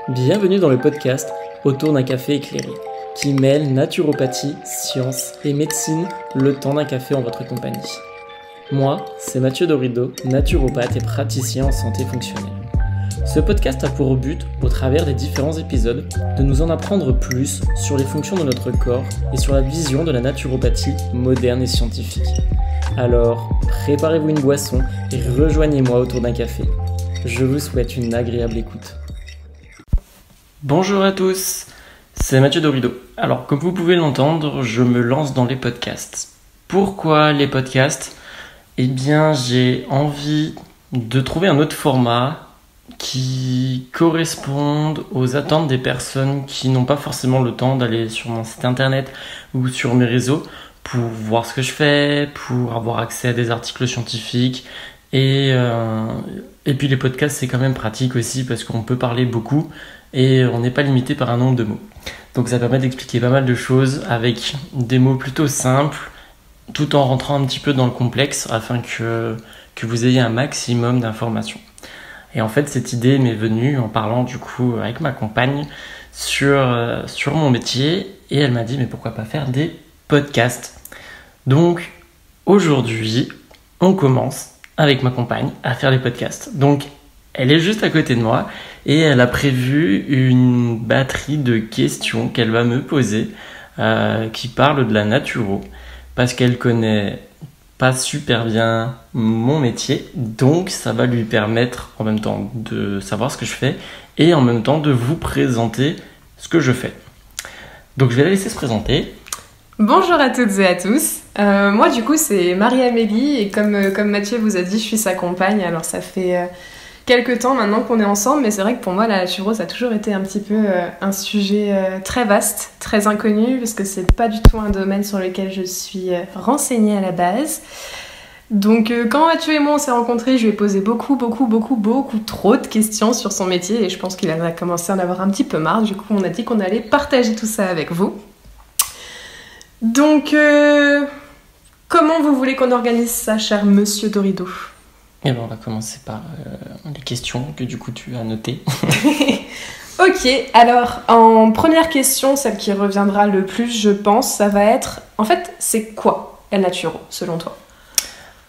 Bienvenue dans le podcast Autour d'un café éclairé, qui mêle naturopathie, science et médecine le temps d'un café en votre compagnie. Moi, c'est Mathieu Dorido, naturopathe et praticien en santé fonctionnelle. Ce podcast a pour but, au travers des différents épisodes, de nous en apprendre plus sur les fonctions de notre corps et sur la vision de la naturopathie moderne et scientifique. Alors, préparez-vous une boisson et rejoignez-moi autour d'un café. Je vous souhaite une agréable écoute. Bonjour à tous, c'est Mathieu Dorido. Alors, comme vous pouvez l'entendre, je me lance dans les podcasts. Pourquoi les podcasts ? Eh bien, j'ai envie de trouver un autre format qui corresponde aux attentes des personnes qui n'ont pas forcément le temps d'aller sur mon site internet ou sur mes réseaux pour voir ce que je fais, pour avoir accès à des articles scientifiques. Et puis les podcasts, c'est quand même pratique aussi parce qu'on peut parler beaucoup et on n'est pas limité par un nombre de mots. Donc ça permet d'expliquer pas mal de choses avec des mots plutôt simples, tout en rentrant un petit peu dans le complexe afin que vous ayez un maximum d'informations. Et en fait, cette idée m'est venue en parlant du coup avec ma compagne sur mon métier, et elle m'a dit mais pourquoi pas faire des podcasts. Donc aujourd'hui, on commence avec ma compagne à faire des podcasts. Donc elle est juste à côté de moi et elle a prévu une batterie de questions qu'elle va me poser qui parlent de la naturo parce qu'elle connaît pas super bien mon métier, donc ça va lui permettre en même temps de savoir ce que je fais et en même temps de vous présenter ce que je fais. Donc je vais la laisser se présenter. Bonjour à toutes et à tous. Moi du coup c'est Marie-Amélie et comme Mathieu vous a dit, je suis sa compagne. Alors ça fait quelques temps maintenant qu'on est ensemble, mais c'est vrai que pour moi la naturo ça a toujours été un petit peu un sujet très vaste, très inconnu, parce que c'est pas du tout un domaine sur lequel je suis renseignée à la base. Donc quand Mathieu et moi on s'est rencontrés, je lui ai posé beaucoup trop de questions sur son métier et je pense qu'il a commencé à en avoir un petit peu marre. Du coup on a dit qu'on allait partager tout ça avec vous. Donc, comment vous voulez qu'on organise ça, cher Monsieur Dorido ? Et ben on va commencer par les questions que du coup tu as notées. Ok, alors en première question, celle qui reviendra le plus, je pense, ça va être, en fait, c'est quoi la naturo, selon toi ?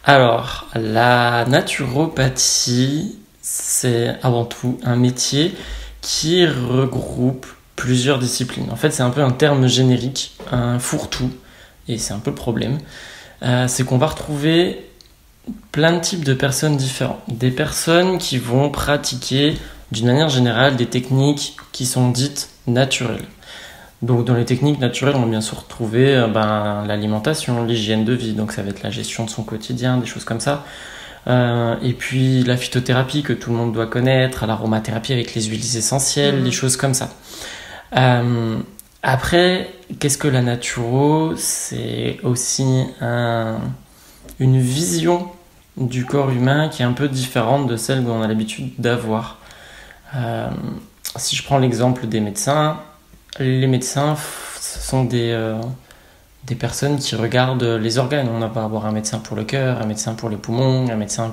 Alors, la naturopathie, c'est avant tout un métier qui regroupe plusieurs disciplines. En fait, c'est un peu un terme générique, un fourre-tout, et c'est un peu le problème. C'est qu'on va retrouver plein de types de personnes différentes. Des personnes qui vont pratiquer, d'une manière générale, des techniques qui sont dites naturelles. Donc, dans les techniques naturelles, on va bien sûr retrouver l'alimentation, l'hygiène de vie, donc ça va être la gestion de son quotidien, des choses comme ça. Et puis la phytothérapie que tout le monde doit connaître, l'aromathérapie avec les huiles essentielles, des choses comme ça. Après, qu'est-ce que la naturo ? C'est aussi une vision du corps humain qui est un peu différente de celle qu'on a l'habitude d'avoir. Si je prends l'exemple des médecins, les médecins ce sont des personnes qui regardent les organes. On va avoir un médecin pour le cœur, un médecin pour les poumons, un médecin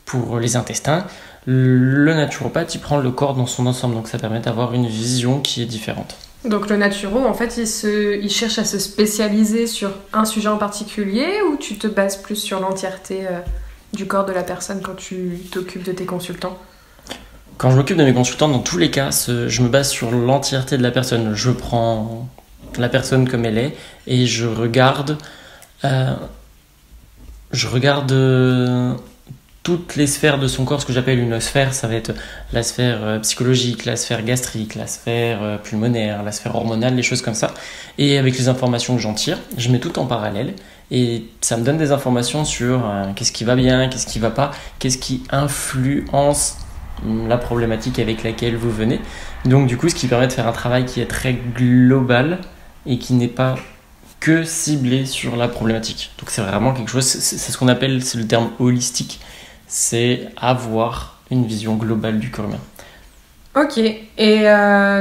pour les intestins. Le naturopathe, il prend le corps dans son ensemble, donc ça permet d'avoir une vision qui est différente. Donc le naturo, en fait, il cherche à se spécialiser sur un sujet en particulier ou tu te bases plus sur l'entièreté du corps de la personne quand tu t'occupes de tes consultants ? Quand je m'occupe de mes consultants, dans tous les cas, je me base sur l'entièreté de la personne. Je prends la personne comme elle est et je regarde toutes les sphères de son corps. Ce que j'appelle une sphère, ça va être la sphère psychologique, la sphère gastrique, la sphère pulmonaire, la sphère hormonale, les choses comme ça. Et avec les informations que j'en tire, je mets tout en parallèle et ça me donne des informations sur qu'est-ce qui va bien, qu'est-ce qui va pas, qu'est-ce qui influence la problématique avec laquelle vous venez. Donc du coup, ce qui permet de faire un travail qui est très global et qui n'est pas que ciblé sur la problématique. Donc c'est vraiment quelque chose, c'est ce qu'on appelle, c'est le terme holistique, c'est avoir une vision globale du corps humain. Ok, et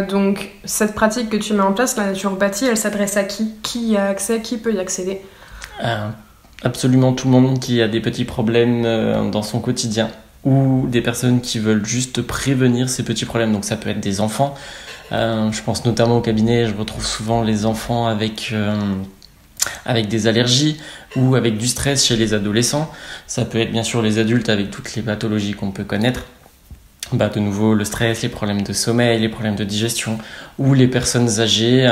donc cette pratique que tu mets en place, la naturopathie, elle s'adresse à qui ? Qui y a accès ? Qui peut y accéder ? Absolument tout le monde qui a des petits problèmes dans son quotidien. ou des personnes qui veulent juste prévenir ces petits problèmes. Donc ça peut être des enfants. Je pense notamment au cabinet, je retrouve souvent les enfants avec des allergies ou avec du stress chez les adolescents. Ça peut être bien sûr les adultes avec toutes les pathologies qu'on peut connaître. De nouveau, le stress, les problèmes de sommeil, les problèmes de digestion, ou les personnes âgées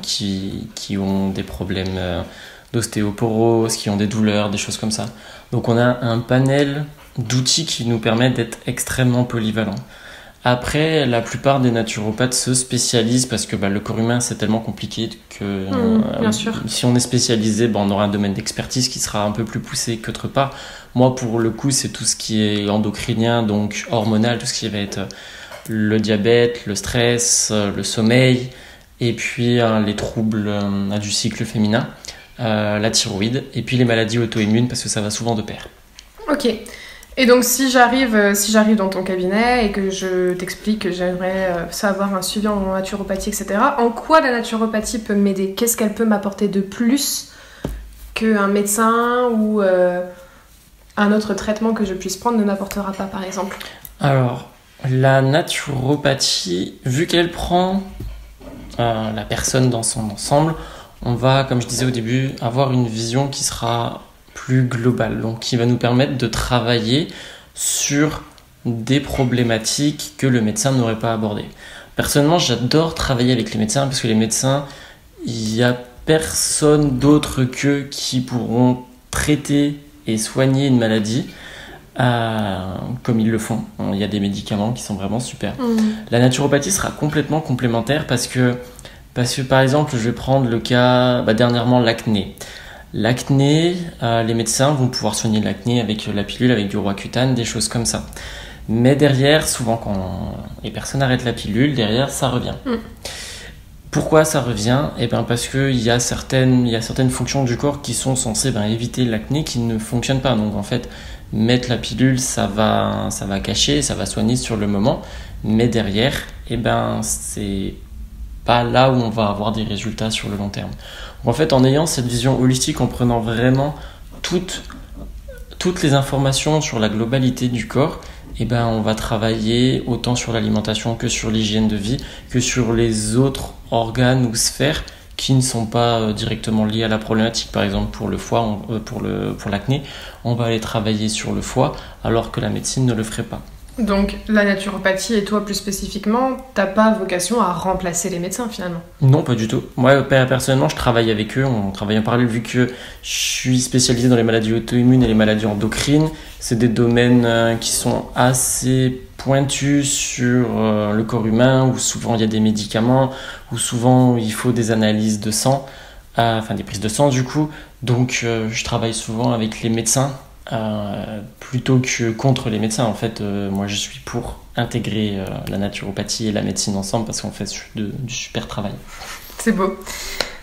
qui ont des problèmes d'ostéoporose, qui ont des douleurs, des choses comme ça. Donc on a un panel d'outils qui nous permettent d'être extrêmement polyvalents. Après, la plupart des naturopathes se spécialisent parce que le corps humain c'est tellement compliqué que bien sûr. Si on est spécialisé, on aura un domaine d'expertise qui sera un peu plus poussé qu'autre part. Moi, pour le coup, c'est tout ce qui est endocrinien, donc hormonal, tout ce qui va être le diabète, le stress, le sommeil, et puis les troubles du cycle féminin, la thyroïde, et puis les maladies auto-immunes parce que ça va souvent de pair. Ok. Et donc si j'arrive dans ton cabinet et que je t'explique que j'aimerais savoir un suivi en naturopathie, etc., en quoi la naturopathie peut m'aider ? Qu'est-ce qu'elle peut m'apporter de plus qu'un médecin ou un autre traitement que je puisse prendre ne m'apportera pas, par exemple ? Alors, la naturopathie, vu qu'elle prend la personne dans son ensemble, on va, comme je disais au début, avoir une vision qui sera plus global, donc qui va nous permettre de travailler sur des problématiques que le médecin n'aurait pas abordées. Personnellement, j'adore travailler avec les médecins parce que les médecins, il n'y a personne d'autre qu'eux qui pourront traiter et soigner une maladie comme ils le font. Il y a des médicaments qui sont vraiment super. La naturopathie sera complètement complémentaire parce que par exemple, je vais prendre le cas dernièrement l'acné. L'acné, les médecins vont pouvoir soigner l'acné avec la pilule, avec du Roaccutane, des choses comme ça. Mais derrière, souvent quand les personnes arrêtent la pilule, derrière ça revient. Pourquoi ça revient ? Parce qu'il y a certaines fonctions du corps qui sont censées éviter l'acné qui ne fonctionnent pas. Donc en fait, mettre la pilule, ça va cacher, ça va soigner sur le moment. Mais derrière, c'est pas là où on va avoir des résultats sur le long terme. Donc en fait, en ayant cette vision holistique, en prenant vraiment toutes les informations sur la globalité du corps, on va travailler autant sur l'alimentation que sur l'hygiène de vie, que sur les autres organes ou sphères qui ne sont pas directement liés à la problématique. Par exemple, pour le foie, pour l'acné, on va aller travailler sur le foie, alors que la médecine ne le ferait pas. Donc la naturopathie et toi plus spécifiquement, t'as pas vocation à remplacer les médecins finalement ? Non, pas du tout. Moi, personnellement, je travaille avec eux, on travaille en parallèle vu que je suis spécialisé dans les maladies auto-immunes et les maladies endocrines. C'est des domaines qui sont assez pointus sur le corps humain, où souvent il y a des médicaments, où souvent il faut des analyses de sang, des prises de sang du coup. Donc je travaille souvent avec les médecins. Plutôt que contre les médecins. En fait, moi je suis pour intégrer la naturopathie et la médecine ensemble parce qu'on fait du super travail. C'est beau.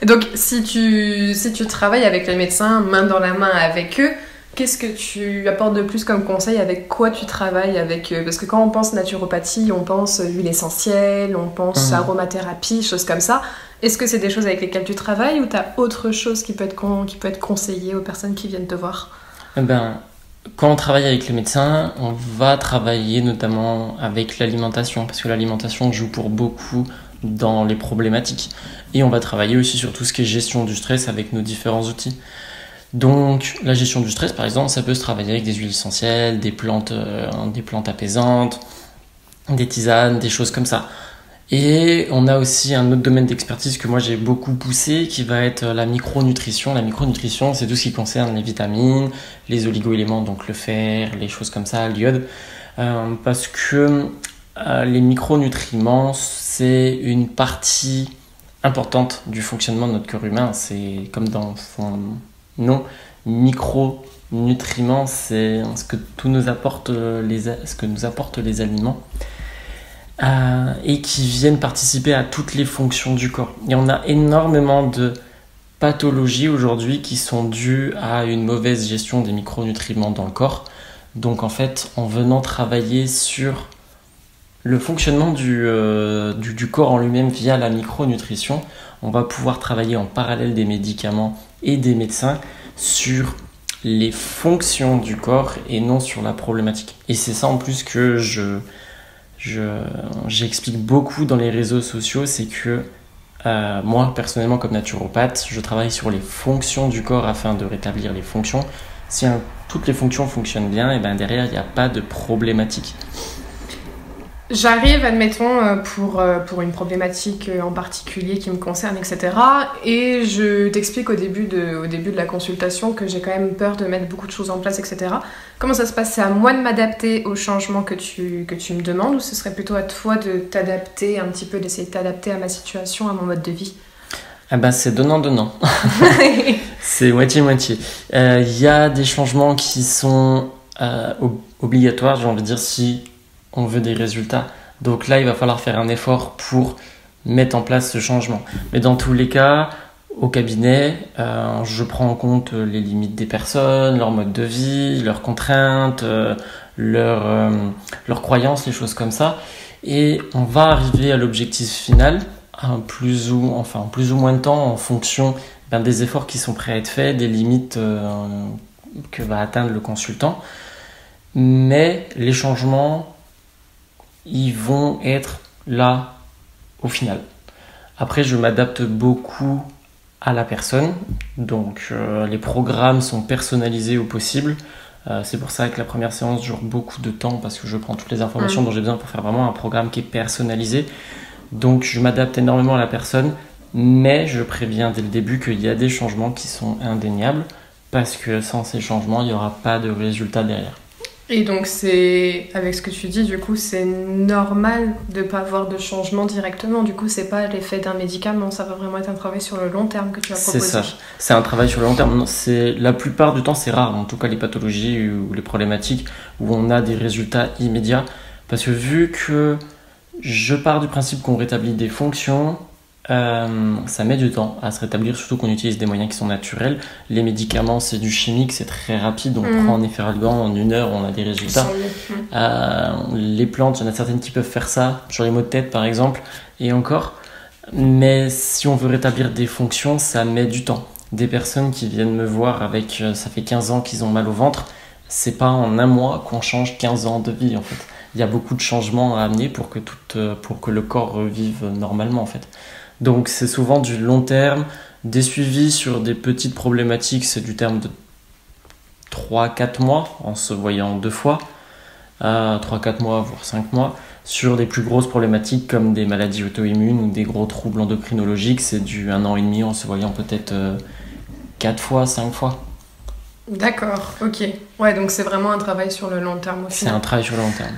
Donc si tu travailles avec les médecins main dans la main avec eux, qu'est-ce que tu apportes de plus comme conseil ? Avec quoi tu travailles avec eux ? Parce que quand on pense naturopathie, on pense huile essentielle, on pense aromathérapie, choses comme ça. Est-ce que c'est des choses avec lesquelles tu travailles ou tu as autre chose qui peut être conseillée aux personnes qui viennent te voir ? Quand on travaille avec les médecins, on va travailler notamment avec l'alimentation, parce que l'alimentation joue pour beaucoup dans les problématiques. Et on va travailler aussi sur tout ce qui est gestion du stress avec nos différents outils. Donc la gestion du stress, par exemple, ça peut se travailler avec des huiles essentielles, des plantes apaisantes, des tisanes, des choses comme ça. Et on a aussi un autre domaine d'expertise que moi j'ai beaucoup poussé qui va être la micronutrition. La micronutrition, c'est tout ce qui concerne les vitamines, les oligo-éléments, donc le fer, les choses comme ça, l'iode. Parce que les micronutriments, c'est une partie importante du fonctionnement de notre corps humain. C'est comme dans son nom, micronutriments, c'est ce que nous apportent les aliments. Et qui viennent participer à toutes les fonctions du corps. Et on a énormément de pathologies aujourd'hui qui sont dues à une mauvaise gestion des micronutriments dans le corps. Donc en fait, en venant travailler sur le fonctionnement du corps en lui-même via la micronutrition, on va pouvoir travailler en parallèle des médicaments et des médecins sur les fonctions du corps et non sur la problématique. Et c'est ça en plus que j'explique beaucoup dans les réseaux sociaux, c'est que moi personnellement comme naturopathe, je travaille sur les fonctions du corps afin de rétablir les fonctions. Si toutes les fonctions fonctionnent bien, et ben derrière il n'y a pas de problématique. J'arrive, admettons, pour une problématique en particulier qui me concerne, etc. Et je t'explique au début de la consultation que j'ai quand même peur de mettre beaucoup de choses en place, etc. Comment ça se passe? C'est à moi de m'adapter aux changements que tu me demandes, ou ce serait plutôt à toi de t'adapter un petit peu, d'essayer de t'adapter à ma situation, à mon mode de vie? Ah ben c'est donnant-donnant. C'est moitié-moitié. Il y a des changements qui sont obligatoires, j'ai envie de dire, si on veut des résultats. Donc là, il va falloir faire un effort pour mettre en place ce changement. Mais dans tous les cas, au cabinet, je prends en compte les limites des personnes, leur mode de vie, leurs contraintes, leurs croyances, les choses comme ça. Et on va arriver à l'objectif final en plus ou moins de temps en fonction des efforts qui sont prêts à être faits, des limites que va atteindre le consultant. Mais les changements, ils vont être là au final. Après, je m'adapte beaucoup à la personne, donc les programmes sont personnalisés au possible. C'est pour ça que la première séance dure beaucoup de temps parce que je prends toutes les informations dont j'ai besoin pour faire vraiment un programme qui est personnalisé. Donc je m'adapte énormément à la personne, mais je préviens dès le début qu'il y a des changements qui sont indéniables parce que sans ces changements, il n'y aura pas de résultat derrière. Et donc, c'est, avec ce que tu dis, du coup, c'est normal de ne pas avoir de changement directement. Du coup, c'est pas l'effet d'un médicament, ça va vraiment être un travail sur le long terme que tu as proposé. C'est ça, c'est un travail sur le long terme. La plupart du temps, c'est rare, en tout cas les pathologies ou les problématiques où on a des résultats immédiats. Parce que vu que je pars du principe qu'on rétablit des fonctions, ça met du temps à se rétablir, surtout qu'on utilise des moyens qui sont naturels. Les médicaments, c'est du chimique, c'est très rapide, on prend un efferalgan, en 1 heure, on a des résultats. Les plantes, il y en a certaines qui peuvent faire ça, sur les maux de tête par exemple, et encore. Mais si on veut rétablir des fonctions, ça met du temps. Des personnes qui viennent me voir avec, ça fait 15 ans qu'ils ont mal au ventre, c'est pas en 1 mois qu'on change 15 ans de vie en fait. Il y a beaucoup de changements à amener pour que le corps revive normalement en fait. Donc c'est souvent du long terme, des suivis sur des petites problématiques, c'est du terme de 3-4 mois en se voyant 2 fois, 3-4 mois voire 5 mois. Sur des plus grosses problématiques comme des maladies auto-immunes ou des gros troubles endocrinologiques, c'est du 1 an et demi en se voyant peut-être 4 fois, 5 fois. D'accord, ok. Ouais, donc c'est vraiment un travail sur le long terme aussi. C'est un travail sur le long terme.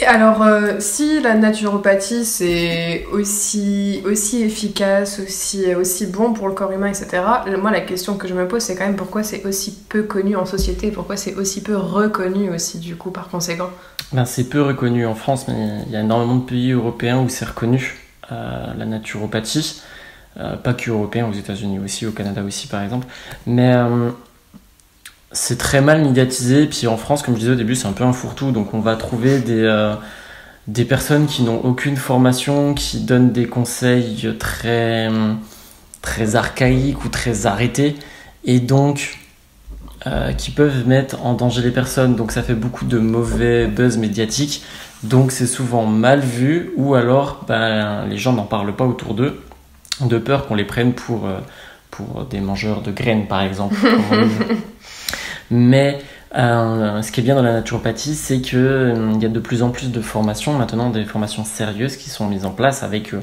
Et alors, si la naturopathie c'est aussi efficace, aussi bon pour le corps humain, etc., moi la question que je me pose c'est quand même pourquoi c'est aussi peu connu en société, pourquoi c'est aussi peu reconnu aussi du coup par conséquent. C'est peu reconnu en France, mais il y a énormément de pays européens où c'est reconnu, la naturopathie. Pas que européen, aux États-Unis aussi, au Canada aussi par exemple. Mais c'est très mal médiatisé, puis en France, comme je disais au début, c'est un peu un fourre-tout, donc on va trouver des personnes qui n'ont aucune formation, qui donnent des conseils très, très archaïques ou très arrêtés, et donc qui peuvent mettre en danger les personnes, donc ça fait beaucoup de mauvais buzz médiatique, donc c'est souvent mal vu, ou alors les gens n'en parlent pas autour d'eux, de peur qu'on les prenne pour des mangeurs de graines par exemple. Mais ce qui est bien dans la naturopathie, c'est qu'il y a de plus en plus de formations, maintenant des formations sérieuses qui sont mises en place avec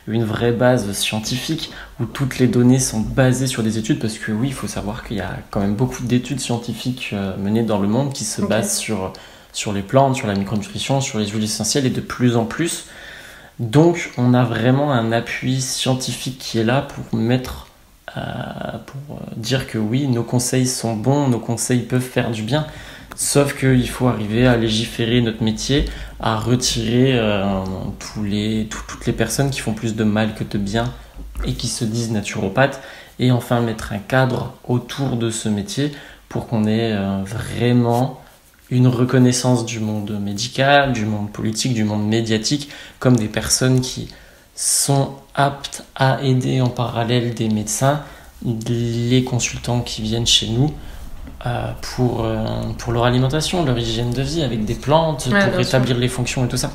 une vraie base scientifique où toutes les données sont basées sur des études, parce que oui, il faut savoir qu'il y a quand même beaucoup d'études scientifiques menées dans le monde qui se basent sur les plantes, sur la micronutrition, sur les huiles essentielles et de plus en plus. Donc on a vraiment un appui scientifique qui est là pour dire que oui, nos conseils sont bons, nos conseils peuvent faire du bien, sauf qu'il faut arriver à légiférer notre métier, à retirer toutes les personnes qui font plus de mal que de bien et qui se disent naturopathes, et enfin mettre un cadre autour de ce métier pour qu'on ait vraiment une reconnaissance du monde médical, du monde politique, du monde médiatique, comme des personnes qui sont aptes à aider en parallèle des médecins, les consultants qui viennent chez nous pour leur alimentation, leur hygiène de vie avec des plantes, Ouais, pour bien rétablir les fonctions et tout ça.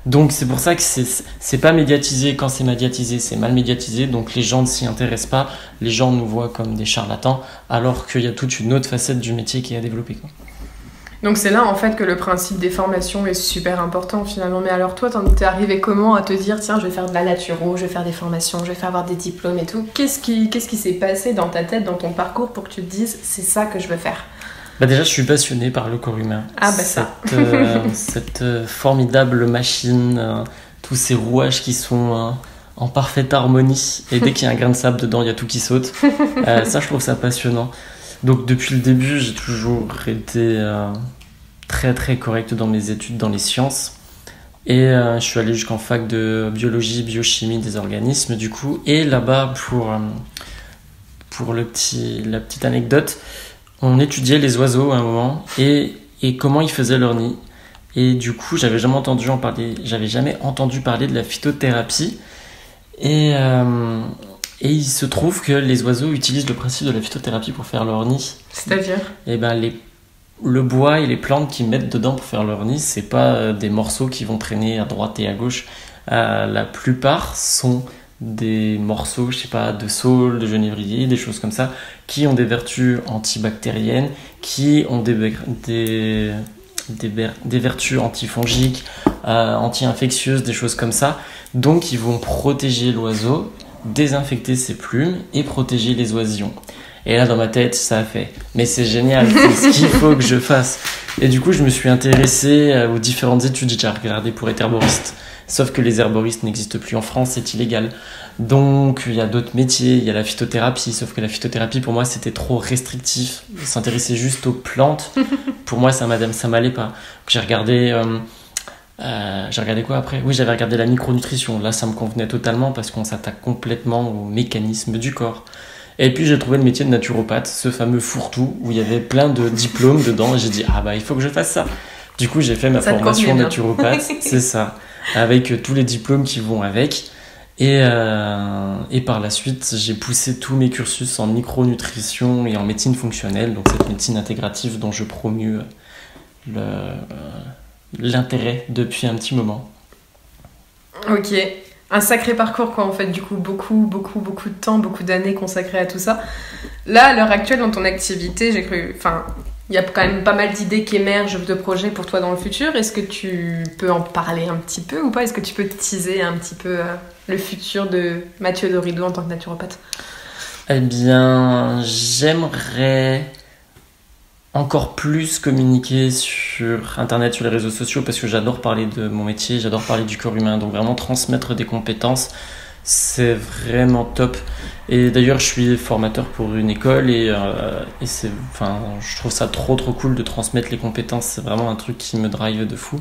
Donc c'est pour ça que c'est pas médiatisé. Quand c'est médiatisé, c'est mal médiatisé, donc les gens ne s'y intéressent pas, les gens nous voient comme des charlatans, alors qu'il y a toute une autre facette du métier qui est à développer, quoi. Donc c'est là en fait que le principe des formations est super important finalement. Mais alors toi, t'es arrivé comment à te dire tiens, je vais faire de la naturo, je vais faire des formations, je vais faire avoir des diplômes et tout. Qu'est-ce qui s'est passé dans ta tête, dans ton parcours pour que tu te dises c'est ça que je veux faire? Bah déjà, je suis passionné par le corps humain. Ah bah ça. Cette formidable machine, tous ces rouages qui sont en parfaite harmonie. Et dès qu'il y a un grain de sable dedans, il y a tout qui saute. Ça, je trouve ça passionnant. Donc depuis le début, j'ai toujours été très très correct dans mes études dans les sciences. Et je suis allé jusqu'en fac de biologie, biochimie des organismes du coup. Et là-bas, pour la petite anecdote, on étudiait les oiseaux à un moment et comment ils faisaient leur nid. Et du coup, j'avais jamais entendu parler de la phytothérapie. Et il se trouve que les oiseaux utilisent le principe de la phytothérapie pour faire leur nid. C'est-à-dire? Et ben le bois et les plantes qu'ils mettent dedans pour faire leur nid, c'est pas des morceaux qui vont traîner à droite et à gauche. La plupart sont des morceaux, je sais pas, de saule, de genévrier, des choses comme ça, qui ont des vertus antibactériennes, qui ont des vertus antifongiques, anti-infectieuses, des choses comme ça. Donc ils vont protéger l'oiseau, désinfecter ses plumes et protéger les oisillons. Et là, dans ma tête, ça a fait. Mais c'est génial, c'est ce qu'il faut que je fasse. Et du coup, je me suis intéressé aux différentes études. J'ai regardé pour être herboriste. Sauf que les herboristes n'existent plus en France, c'est illégal. Donc, il y a d'autres métiers, il y a la phytothérapie. Sauf que la phytothérapie, pour moi, c'était trop restrictif. S'intéresser juste aux plantes, pour moi, ça m'allait pas. J'ai regardé quoi après? Oui, j'avais regardé la micronutrition. Là, ça me convenait totalement parce qu'on s'attaque complètement aux mécanismes du corps. Et puis j'ai trouvé le métier de naturopathe, ce fameux fourre-tout où il y avait plein de diplômes dedans et j'ai dit ah bah il faut que je fasse ça. Du coup j'ai fait ma formation naturopathe, c'est ça, avec tous les diplômes qui vont avec. Et par la suite j'ai poussé tous mes cursus en micronutrition et en médecine fonctionnelle, donc cette médecine intégrative dont je promue l'intérêt depuis un petit moment. Ok. Un sacré parcours quoi en fait, du coup beaucoup de temps, beaucoup d'années consacrées à tout ça. Là à l'heure actuelle dans ton activité, il y a quand même pas mal d'idées qui émergent de projets pour toi dans le futur. Est-ce que tu peux en parler un petit peu ou pas? Est-ce que tu peux teaser un petit peu le futur de Mathieu Dorido en tant que naturopathe? Eh bien, j'aimerais encore plus communiquer sur Internet, sur les réseaux sociaux, parce que j'adore parler de mon métier, j'adore parler du corps humain, donc vraiment transmettre des compétences, c'est vraiment top. Et d'ailleurs, je suis formateur pour une école et je trouve ça trop cool de transmettre les compétences, c'est vraiment un truc qui me drive de fou.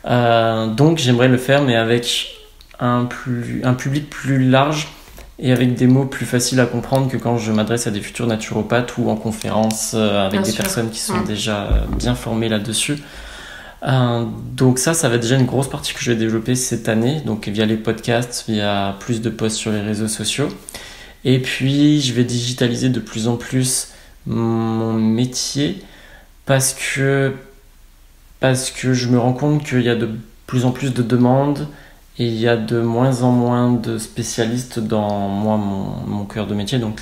Donc j'aimerais le faire, mais avec un public plus large, et avec des mots plus faciles à comprendre que quand je m'adresse à des futurs naturopathes ou en conférence avec des personnes qui sont déjà bien formées là-dessus. Donc ça va être déjà une grosse partie que je vais développer cette année, donc via les podcasts, via plus de posts sur les réseaux sociaux. Et puis je vais digitaliser de plus en plus mon métier parce que je me rends compte qu'il y a de plus en plus de demandes. Et il y a de moins en moins de spécialistes dans mon cœur de métier, donc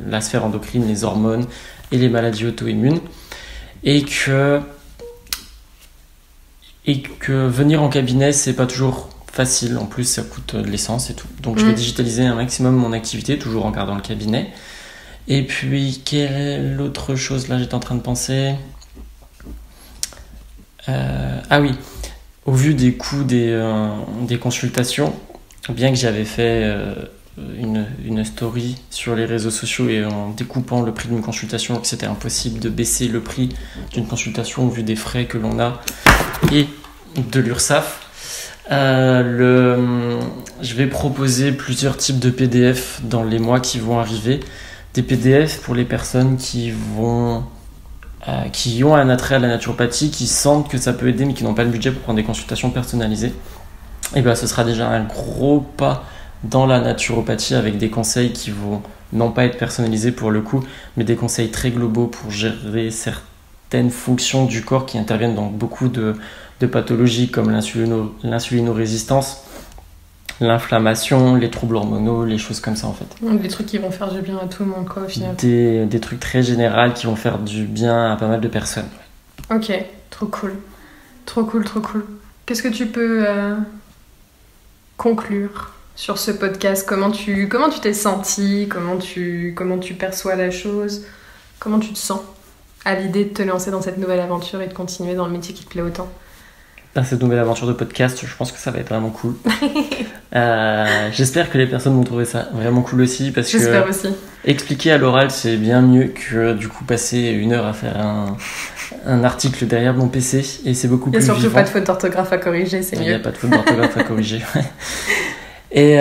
la sphère endocrine, les hormones et les maladies auto-immunes. Et que venir en cabinet, c'est pas toujours facile. En plus, ça coûte de l'essence et tout. Donc je vais digitaliser un maximum mon activité, toujours en gardant le cabinet. Et puis, quelle autre chose là, j'étais en train de penser. Ah oui. Au vu des coûts des consultations, bien que j'avais fait une story sur les réseaux sociaux et en découpant le prix d'une consultation, que c'était impossible de baisser le prix d'une consultation au vu des frais que l'on a et de l'URSSAF, je vais proposer plusieurs types de PDF dans les mois qui vont arriver. Des PDF pour les personnes qui ont un attrait à la naturopathie, qui sentent que ça peut aider mais qui n'ont pas le budget pour prendre des consultations personnalisées. Et bien ce sera déjà un gros pas dans la naturopathie avec des conseils qui vont non pas être personnalisés pour le coup, mais des conseils très globaux pour gérer certaines fonctions du corps qui interviennent dans beaucoup de pathologies comme l'insulinorésistance, l'inflammation, les troubles hormonaux, les choses comme ça en fait. Des trucs qui vont faire du bien à tout le monde quoi au final. Des trucs très généraux qui vont faire du bien à pas mal de personnes. Ok, trop cool. Trop cool. Qu'est-ce que tu peux conclure sur ce podcast? Comment tu t'es senti? Comment tu perçois la chose? Comment tu te sens à l'idée de te lancer dans cette nouvelle aventure et de continuer dans le métier qui te plaît autant? Cette nouvelle aventure de podcast, je pense que ça va être vraiment cool. J'espère que les personnes vont trouver ça vraiment cool aussi, parce J'espère que aussi. Expliquer à l'oral, c'est bien mieux que du coup passer 1 heure à faire un article derrière mon PC, et c'est beaucoup plus vivant. Et surtout pas de faute d'orthographe à corriger, c'est mieux. Il n'y a pas de faute d'orthographe à corriger. Et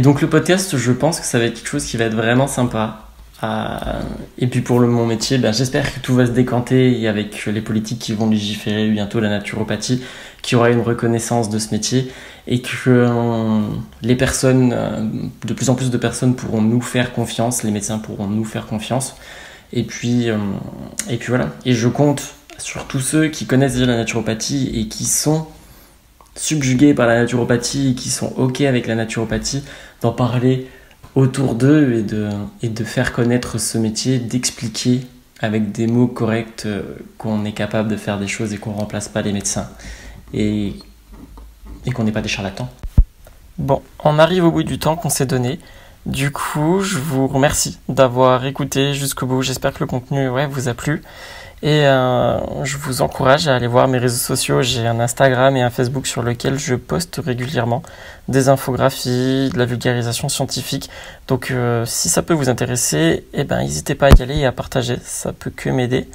donc le podcast, je pense que ça va être quelque chose qui va être vraiment sympa. Et puis pour mon métier, j'espère que tout va se décanter, et avec les politiques qui vont légiférer bientôt la naturopathie, qu'il y aura une reconnaissance de ce métier, et que les personnes, de plus en plus de personnes pourront nous faire confiance, les médecins pourront nous faire confiance. Et puis voilà. Et je compte sur tous ceux qui connaissent déjà la naturopathie et qui sont subjugués par la naturopathie et qui sont OK avec la naturopathie, d'en parler autour d'eux et de faire connaître ce métier, d'expliquer avec des mots corrects qu'on est capable de faire des choses et qu'on ne remplace pas les médecins et qu'on n'est pas des charlatans. Bon, on arrive au bout du temps qu'on s'est donné. Du coup, je vous remercie d'avoir écouté jusqu'au bout. J'espère que le contenu vous a plu. Et je vous encourage à aller voir mes réseaux sociaux. J'ai un Instagram et un Facebook sur lequel je poste régulièrement des infographies, de la vulgarisation scientifique. Donc si ça peut vous intéresser, n'hésitez pas à y aller et à partager. Ça peut que m'aider.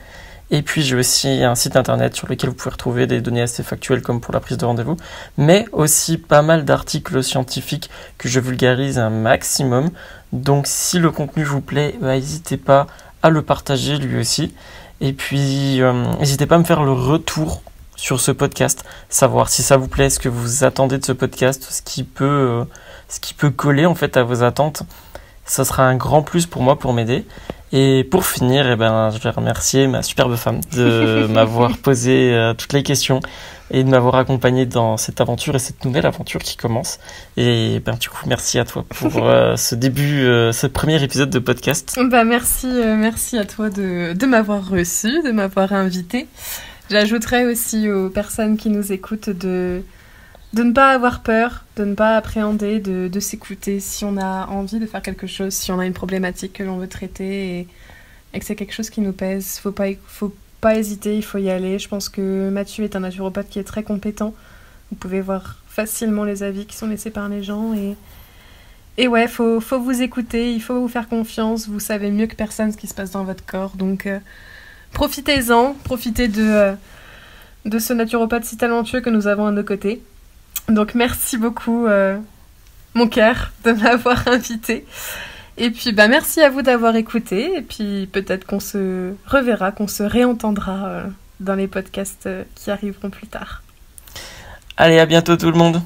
Et puis j'ai aussi un site internet sur lequel vous pouvez retrouver des données assez factuelles comme pour la prise de rendez-vous, mais aussi pas mal d'articles scientifiques que je vulgarise un maximum. Donc si le contenu vous plaît, n'hésitez pas à le partager lui aussi. Et puis n'hésitez pas à me faire le retour sur ce podcast, savoir si ça vous plaît, ce que vous attendez de ce podcast, ce qui peut coller en fait à vos attentes. Ça sera un grand plus pour moi pour m'aider. Et pour finir, je vais remercier ma superbe femme de m'avoir posé toutes les questions et de m'avoir accompagné dans cette aventure et cette nouvelle aventure qui commence. Et du coup, merci à toi pour ce premier épisode de podcast. Merci à toi de m'avoir reçu, de m'avoir invité. J'ajouterais aussi aux personnes qui nous écoutent de ne pas avoir peur, de ne pas appréhender, de s'écouter si on a envie de faire quelque chose, si on a une problématique que l'on veut traiter et que c'est quelque chose qui nous pèse. Faut pas hésiter, il faut y aller. Je pense que Mathieu est un naturopathe qui est très compétent. Vous pouvez voir facilement les avis qui sont laissés par les gens et faut vous écouter, il faut vous faire confiance. Vous savez mieux que personne ce qui se passe dans votre corps, donc profitez-en, profitez de ce naturopathe si talentueux que nous avons à nos côtés. Donc merci beaucoup mon cœur de m'avoir invité. Et puis merci à vous d'avoir écouté. Et puis peut-être qu'on se reverra, qu'on se réentendra dans les podcasts qui arriveront plus tard. Allez, à bientôt tout le monde.